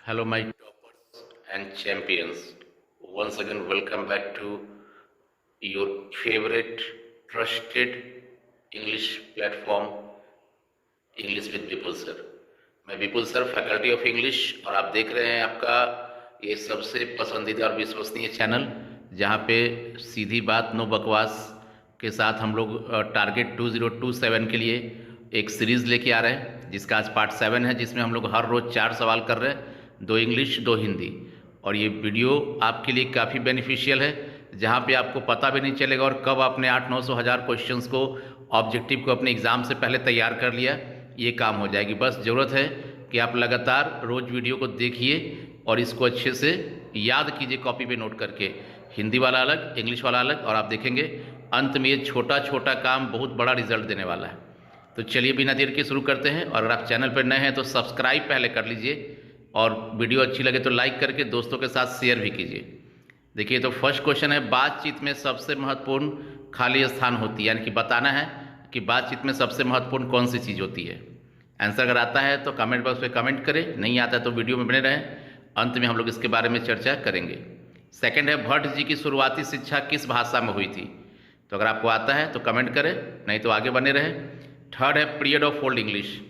Hello, my toppers and champions. Once again, welcome back to your favorite trusted English platform, English with Vipul sir. मैं विपुल sir, faculty of English, और आप देख रहे हैं आपका ये सबसे पसंदीदा और विश्वसनीय चैनल, जहाँ पे सीधी बात, नो बकवास के साथ हम लोग टारगेट 2027 के लिए एक सीरीज़ लेके आ रहे हैं, जिसका आज पार्ट 7 है, जिसमें हम लोग हर रोज़ 4 सवाल कर रहे हैं, 2 इंग्लिश 2 हिंदी। और ये वीडियो आपके लिए काफ़ी बेनिफिशियल है, जहाँ पे आपको पता भी नहीं चलेगा और कब आपने 800-900 क्वेश्चंस को, ऑब्जेक्टिव को अपने एग्ज़ाम से पहले तैयार कर लिया, ये काम हो जाएगी। बस ज़रूरत है कि आप लगातार रोज़ वीडियो को देखिए और इसको अच्छे से याद कीजिए कॉपी पे नोट करके। हिंदी वाला अलग, इंग्लिश वाला अलग, और आप देखेंगे अंत में ये छोटा छोटा काम बहुत बड़ा रिजल्ट देने वाला है। तो चलिए बिना देर के शुरू करते हैं। और अगर आप चैनल पर नए हैं तो सब्सक्राइब पहले कर लीजिए, और वीडियो अच्छी लगे तो लाइक करके दोस्तों के साथ शेयर भी कीजिए। देखिए, तो फर्स्ट क्वेश्चन है, बातचीत में सबसे महत्वपूर्ण खाली स्थान होती है, यानी कि बताना है कि बातचीत में सबसे महत्वपूर्ण कौन सी चीज़ होती है। आंसर अगर आता है तो कमेंट बॉक्स में कमेंट करें, नहीं आता है तो वीडियो में बने रहें, अंत में हम लोग इसके बारे में चर्चा करेंगे। सेकंड है, भट्ट जी की शुरुआती शिक्षा किस भाषा में हुई थी। तो अगर आपको आता है तो कमेंट करें, नहीं तो आगे बने रहें। थर्ड है, period of old English.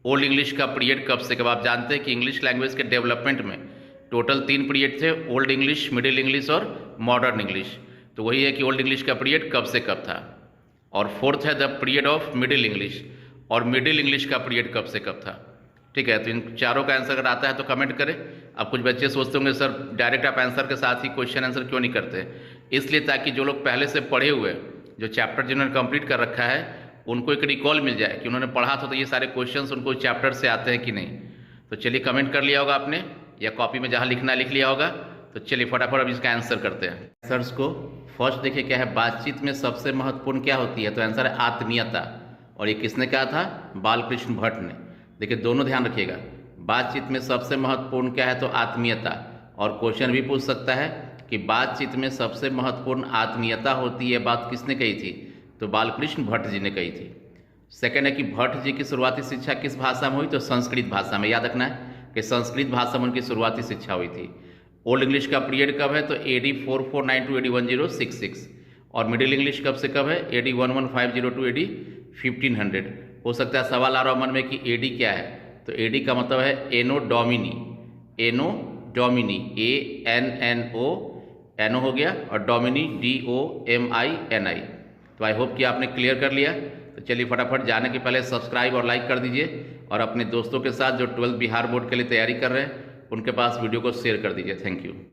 Old English का पीरियड कब से कब। आप जानते हैं कि इंग्लिश लैंग्वेज के डेवलपमेंट में टोटल 3 पीरियड थे, ओल्ड इंग्लिश, मिडिल इंग्लिश और मॉडर्न इंग्लिश। तो वही है कि ओल्ड इंग्लिश का पीरियड कब से कब था। और फोर्थ है, the period of middle English, और मिडिल इंग्लिश का पीरियड कब से कब था। ठीक है, तो इन चारों का आंसर अगर आता है तो कमेंट करें। अब कुछ बच्चे सोचते होंगे, सर डायरेक्ट आप आंसर के साथ ही क्वेश्चन आंसर क्यों नहीं करते। इसलिए ताकि जो लोग पहले से पढ़े हुए, जो चैप्टर जिन्होंने कंप्लीट कर रखा है, उनको एक रिकॉल मिल जाए कि उन्होंने पढ़ा था तो ये सारे क्वेश्चंस उनको चैप्टर से आते हैं कि नहीं। तो चलिए, कमेंट कर लिया होगा आपने, या कॉपी में जहाँ लिखना लिख लिया होगा। तो चलिए फटाफट अब इसका आंसर करते हैं। आंसर्स को फर्स्ट देखिए क्या है, बातचीत में सबसे महत्वपूर्ण क्या होती है। तो आंसर है आत्मीयता, और ये किसने कहा था, बालकृष्ण भट्ट ने। देखिए दोनों ध्यान रखिएगा, बातचीत में सबसे महत्वपूर्ण क्या है तो आत्मीयता। और क्वेश्चन भी पूछ सकता है कि बातचीत में सबसे महत्वपूर्ण आत्मीयता होती है, बात किसने कही थी, तो बालकृष्ण भट्ट जी ने कही थी। सेकंड है कि भट्ट जी की शुरुआती शिक्षा किस भाषा में हुई, तो संस्कृत भाषा में। याद रखना है कि संस्कृत भाषा में उनकी शुरुआती शिक्षा हुई थी। ओल्ड इंग्लिश का पीरियड कब है, तो AD 4492 टू AD 1066। और मिडिल इंग्लिश कब से कब है, AD 1150 टू AD 1500। हो सकता है सवाल आ रहा हो मन में कि AD क्या है, तो AD का मतलब है एनो डोमिनी। एनो डोमिनी, ANNO, एनो हो गया, और डोमिनी DOMINI। तो आई होप कि आपने क्लियर कर लिया। तो चलिए फटाफट जाने के पहले सब्सक्राइब और लाइक कर दीजिए, और अपने दोस्तों के साथ जो 12th बिहार बोर्ड के लिए तैयारी कर रहे हैं उनके पास वीडियो को शेयर कर दीजिए। Thank you.